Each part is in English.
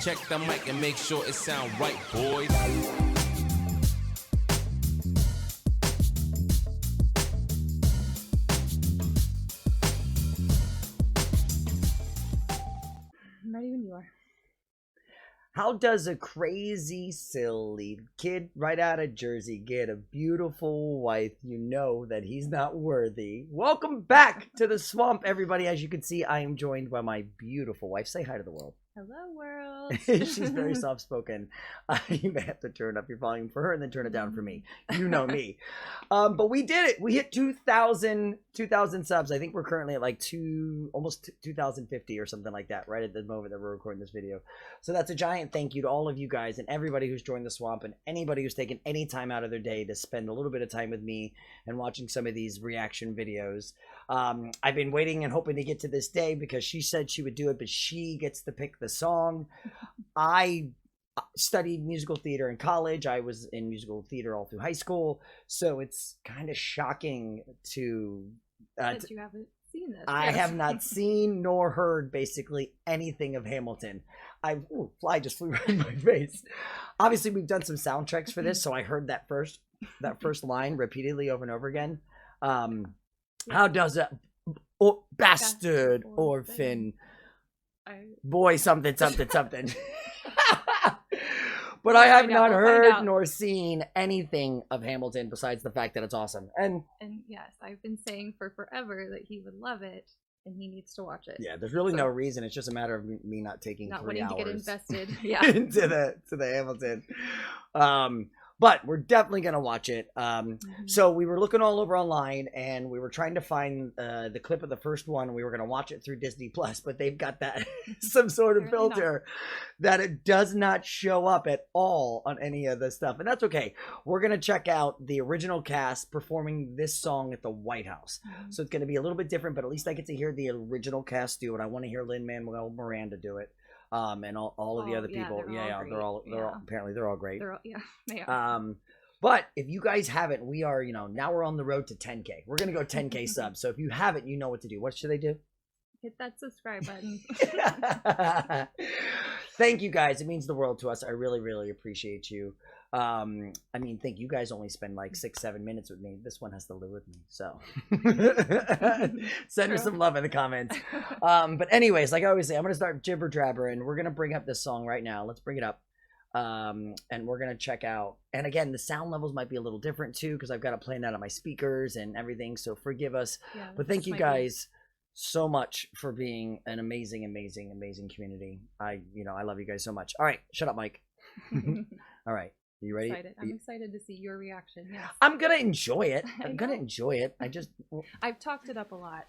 Check the mic and make sure it sound right, boys. I'm ready when you are. How does a crazy, silly kid right out of Jersey get a beautiful wife? You know that he's not worthy. Welcome back to the swamp, everybody. As you can see, I am joined by my beautiful wife. Say hi to the world. Hello, world. She's very soft-spoken. You may have to turn up your volume for her and then turn it down for me. You know me. But we did it. We hit 2,000 subs. I think we're currently at like almost 2,050 or something like that right at the moment that we're recording this video. So that's a giant thank you to all of you guys and everybody who's joined the swamp and anybody who's taken any time out of their day to spend a little bit of time with me and watching some of these reaction videos. I've been waiting and hoping to get to this day because she said she would do it, but she gets to pick the song. I studied musical theater in college. I was in musical theater all through high school, so it's kind of shocking to that you haven't seen this. I have not seen nor heard basically anything of Hamilton. Fly just flew right in my face. Obviously, we've done some soundtracks for this, so I heard that first line repeatedly over and over again. How does a bastard orphan boy something but I have not heard nor seen anything of Hamilton besides the fact that it's awesome. And yes, I've been saying for forever that he would love it and he needs to watch it. Yeah, there's really no reason. It's just a matter of me not taking 3 hours to get invested into the Hamilton. But we're definitely going to watch it. So we were looking all over online, and we were trying to find the clip of the first one. We were going to watch it through Disney Plus, but they've got that some sort of filter that it does not show up at all on any of this stuff. And that's okay. We're going to check out the original cast performing this song at the White House. So it's going to be a little bit different, but at least I get to hear the original cast do it. I want to hear Lin-Manuel Miranda do it. And all of the other people. They're all apparently they're all great. They are. But if you guys haven't, we are, now we're on the road to 10K. We're going to go 10K subs. So if you haven't, you know what to do. What should they do? Hit that subscribe button. Thank you guys. It means the world to us. I really, really appreciate you. Think you guys only spend like 6-7 minutes with me. This one has to live with me. So send her some love in the comments. But anyways, like I always say, I'm going to start jibber jabber and we're going to bring up this song right now. Let's bring it up. And we're going to check out. And again, the sound levels might be a little different too, because I've got it playing out on my speakers and everything. So forgive us. But thank you guys so much for being an amazing, amazing, amazing community. I love you guys so much. All right, shut up, Mike. All right, you ready? I'm excited to see your reaction. Yes. I'm gonna enjoy it. I've talked it up a lot.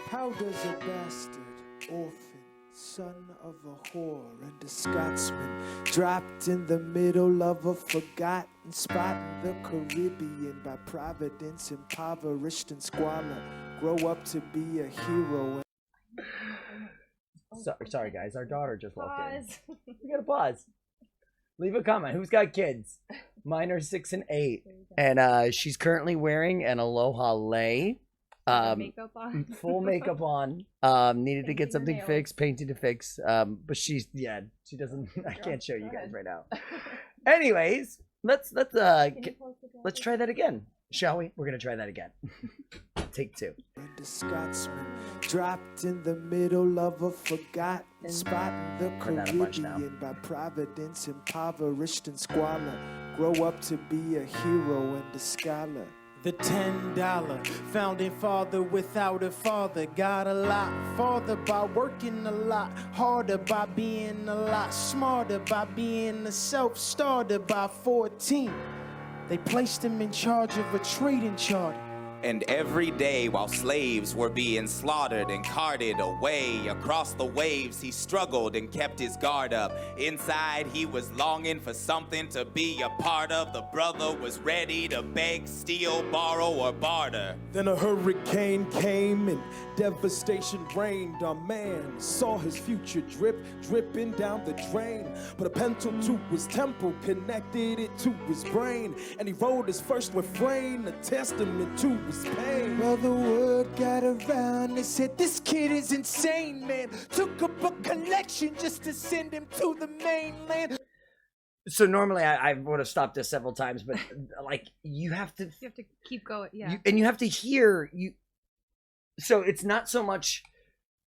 How does a bastard orphan, son of a whore and a Scotsman, dropped in the middle of a forgotten spot in the Caribbean, by providence impoverished and squalor, grow up to be a hero? Sorry guys, our daughter just walked in. We gotta pause. Leave a comment. Who's got kids? Mine are 6 and 8, and she's currently wearing an Aloha lei. Makeup on. Full makeup on. Needed to get something fixed, painting to fix. But she doesn't. I can't show you guys right now. Anyways, let's try that again, shall we? We're gonna try that again. Take 2. And a Scotsman dropped in the middle of a forgotten spot in the Caribbean, by providence impoverished and squalor, grow up to be a hero and a scholar. The $10 founding father without a father got a lot farther by working a lot harder, by being a lot smarter, by being a self-starter. By 14, they placed him in charge of a trading charter. And every day while slaves were being slaughtered and carted away across the waves, he struggled and kept his guard up. Inside he was longing for something to be a part of. The brother was ready to beg, steal, borrow, or barter. Then a hurricane came and devastation reigned. Our man saw his future dripping down the drain. Put a pencil to his temple, connected it to his brain, and he wrote his first refrain, a testament to was paid. Well, the word got around. They said this kid is insane, man. Took up a collection just to send him to the mainland. So normally I would have stopped this several times, but like you have to keep going. Yeah. and you have to hear you. So it's not so much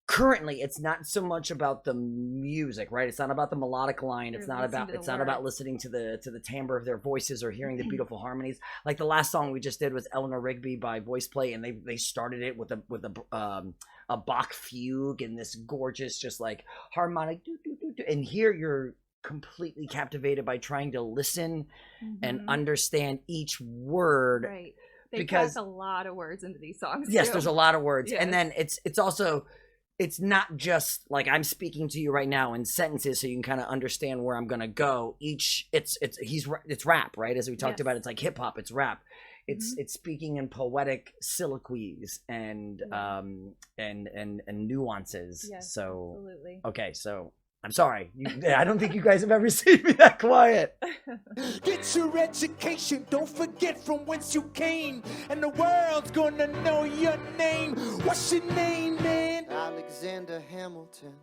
currently. It's not so much about the music, right? It's not about the melodic line. It's not about listening to the timbre of their voices or hearing the beautiful harmonies. Like the last song we just did was Eleanor Rigby by Voice Play, and they started it with a Bach fugue and this gorgeous just like harmonic. And here you're completely captivated by trying to listen and understand each word. Right. They pack a lot of words into these songs. Yes, too. there's a lot of words. Yes. And then it's also, it's not just like I'm speaking to you right now in sentences so you can kind of understand where I'm going to go. It's rap, right? As we talked about, it's like hip hop, it's rap. It's speaking in poetic soliloquies and nuances. Yes, so absolutely. Okay, so I'm sorry. I don't think you guys have ever seen me that quiet. Get your education, don't forget from whence you came. And the world's gonna know your name. What's your name, man? Alexander Hamilton.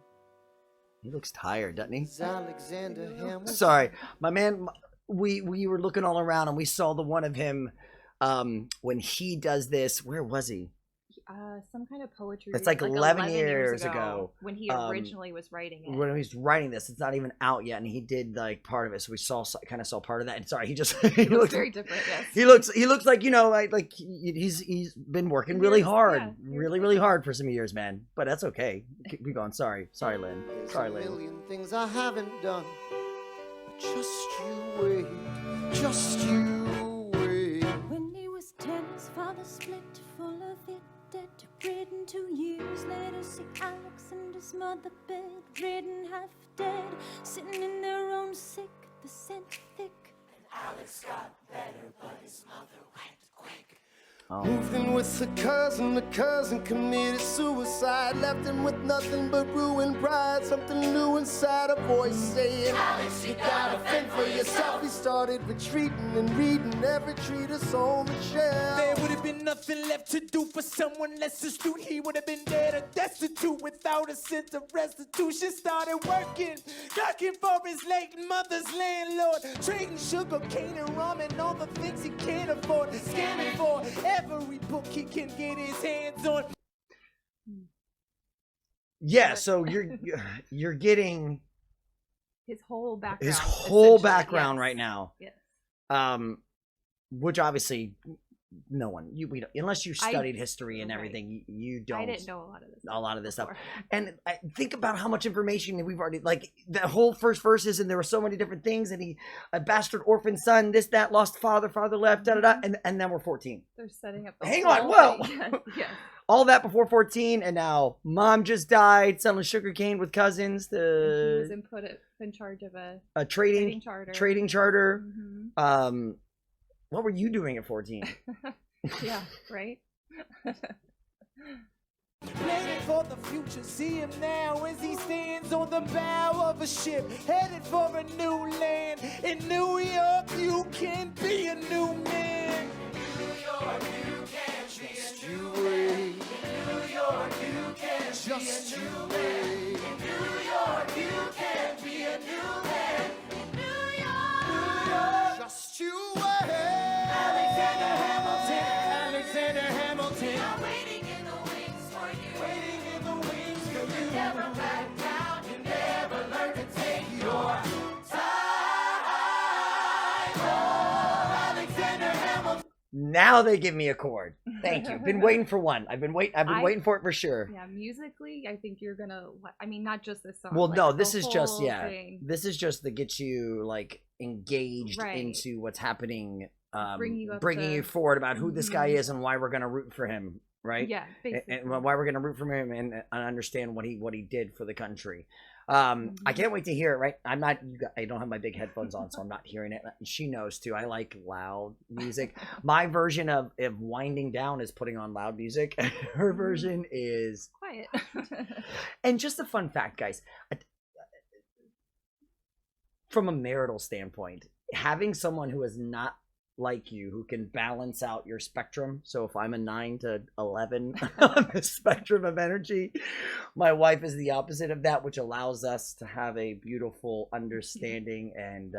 He looks tired, doesn't he? It's Alexander Hamilton. Sorry, my man. We were looking all around and we saw the one of him when he does this. Where was he? Some kind of poetry. It's like 11 years ago when he originally was writing it. When he was writing this, it's not even out yet, and he did like part of it. So we kind of saw part of that. And sorry, he looks very different. Yes. He looks like like he's been working really hard, really hard for some years, man. But that's okay. Keep going. Sorry, Lynn. Sorry, Lynn. There's a million things I haven't done, but just you wait, just you wait. When he was 10, his father split, full of it. Dead to Britain 2 years later, see Alex and his mother bedridden, half dead, sitting in their own sick, the scent thick. And Alex got better, but his mother went quick. Moved in with the cousin committed suicide. Left him with nothing but ruined pride. Something new inside, a voice saying, Alex, you gotta fend for yourself. He started retreating and reading every treatise on the shelf. There would have been nothing left to do for someone less astute. He would have been dead or destitute without a sense of restitution. Started working for his late mother's landlord, trading sugar cane and rum and all the things he can't afford, scamming for every book he can get his hands on. Yeah, so you're getting his whole background. His whole background yes. right now. Yes. Which obviously no one unless you studied history and everything, you don't. I didn't know a lot of this stuff. And think about how much information we've already, like the whole first verses, and there were so many different things. And a bastard orphan son, this, that, lost father left, and then we're 14. They're setting up. Hang on, whoa. Yes. All that before 14, and now mom just died, selling sugarcane with cousins. He was in charge of a trading charter. Trading charter. Mm-hmm. What were you doing at 14? Yeah, right? Planning for the future, see him now as he stands on the bow of a ship, headed for a new land. In New York, you can be a new man. New York, you can just be a new man. New York, you can just be a new man. New York, you can be a new man. New York, just you wait. Alexander Hamilton. I'm waiting in the wings for you. Waiting in the wings for you. Never back down. You never learn to take your time. Oh, Alexander Hamilton. Now they give me a chord. Thank you. Been waiting for one. I've been waiting for it for sure. Yeah, musically, I think you're gonna. I mean, not just this song. Well, like, no, this is just thing. This is just to get you like engaged into what's happening. Bringing you forward about who this guy is and why we're gonna root for him, right? Yeah, basically. And why we're gonna root for him and understand what he did for the country. I can't wait to hear it. Right? I don't have my big headphones on, so I'm not hearing it. She knows too. I like loud music. My version of winding down is putting on loud music. Her version is quiet. And just a fun fact, guys. From a marital standpoint, having someone who is not like you who can balance out your spectrum. So if I'm a 9 to 11 on the spectrum of energy, my wife is the opposite of that, which allows us to have a beautiful understanding. And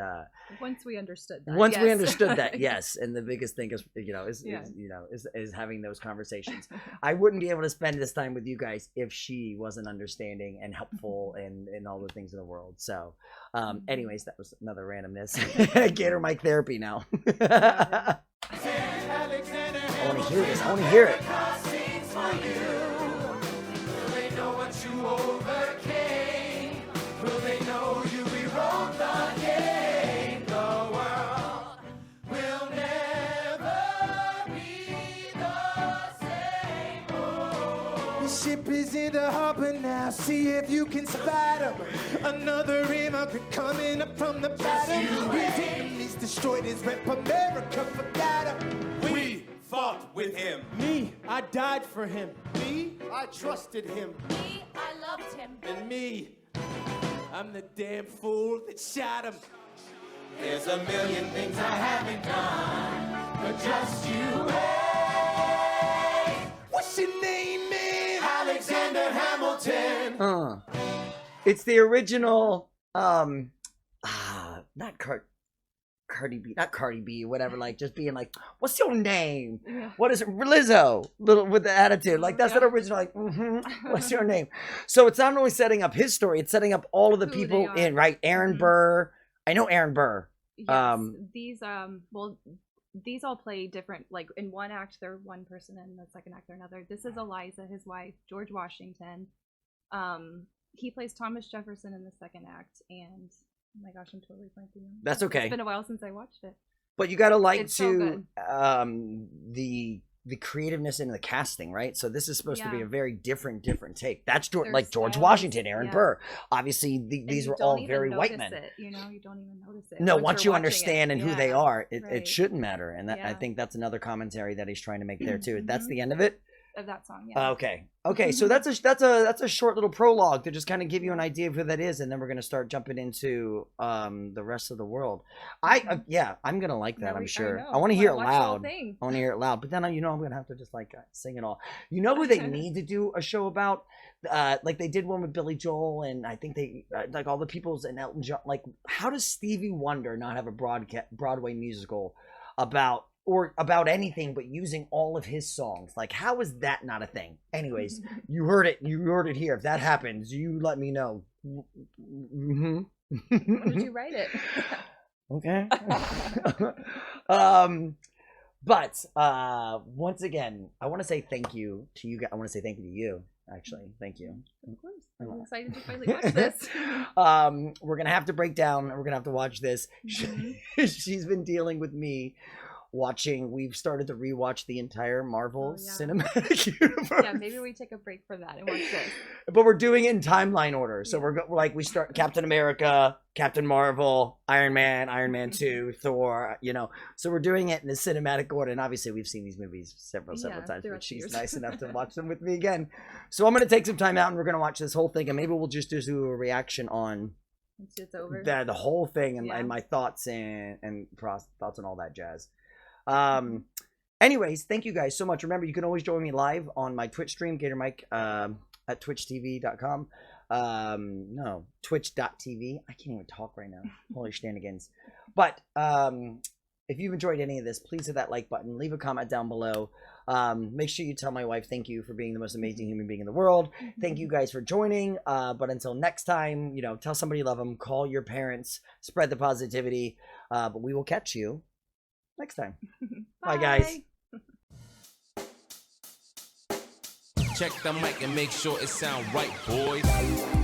once we understood that, once we yes. understood that, yes. And the biggest thing is, is having those conversations. I wouldn't be able to spend this time with you guys if she wasn't understanding and helpful and all the things in the world. So anyways, that was another randomness. GatorMike therapy now. I want to hear this. I want to hear it. Ship is in the harbor now, see if you can spot him. Another immigrant coming up from the bottom. His enemies destroyed his rep, America forgot him. We fought with him. Me, I died for him. Me, I trusted him. Me, I loved him. And me, I'm the damn fool that shot him. There's a million things I haven't done, but just you wait. What's your name, man? Alexander Hamilton. It's the original not Cardi B, whatever, like just being like, what's your name? Yeah. What is it? Lizzo, little with the attitude. Like that's that original, like, what's your name? So it's not only setting up his story, it's setting up all of the Who people they are. in, right? Aaron Burr. I know Aaron Burr. Yes, these all play different, like in one act they're one person and the second act they're another. This is Eliza, his wife, George Washington. He plays Thomas Jefferson in the second act, and oh my gosh, I'm totally blanking. That's okay. It's been a while since I watched it. But you gotta like It's so good. The creativeness in the casting, right? So this is supposed to be Yeah. a very different take. That's Their like George styles, Washington, Aaron yeah. Burr. Obviously, And these you were don't all even very white notice men. it, you don't even notice it. No, once you you're watching understand it. and who they Yeah. are, it Right. shouldn't matter. And that, I Yeah. think that's another commentary that he's trying to make there too. That's Mhm. the end of it. Of that song, yeah. Okay. So that's a short little prologue to just kind of give you an idea of who that is, and then we're gonna start jumping into the rest of the world. I'm gonna like that. No, I'm I sure. know. I want to hear it Watch the whole loud. thing. I want to hear it loud. But then I'm gonna have to just like sing it all. You know who they need to do a show about? Like they did one with Billy Joel, and I think they like all the people's and Elton John. Like, how does Stevie Wonder not have a Broadway musical about anything but using all of his songs? Like, how is that not a thing? Anyways, you heard it here. If that happens, you let me know. When did you write it? Okay. But once again, I want to say thank you to you guys. I want to say thank you to you, actually. Thank you. Of course. I'm excited to finally watch this. We're gonna have to break down. We're gonna have to watch this. Mhm. She's been dealing with me watching. We've started to rewatch the entire Marvel Cinematic Universe. Yeah, maybe we take a break from that and watch this. But we're doing it in timeline order. So we're like, we start Captain America, Captain Marvel, Iron Man, Iron Man 2, Thor, So we're doing it in the cinematic order. And obviously we've seen these movies several times, throughout but the she's years. nice enough to watch them with me again. So I'm going to take some time out and we're going to watch this whole thing. And maybe we'll just do a reaction on Once it's over. the whole thing and, Yeah. and my thoughts and thoughts and all that jazz. Anyways, thank you guys so much. Remember, you can always join me live on my Twitch stream, GatorMike, at twitchtv.com. No, twitch.tv. I can't even talk right now. Holy shenanigans. But if you've enjoyed any of this, please hit that like button. Leave a comment down below. Make sure you tell my wife thank you for being the most amazing human being in the world. Thank you guys for joining. But until next time, tell somebody you love them. Call your parents. Spread the positivity. But we will catch you next time. Bye, guys. Check the mic and make sure it sound right, boys.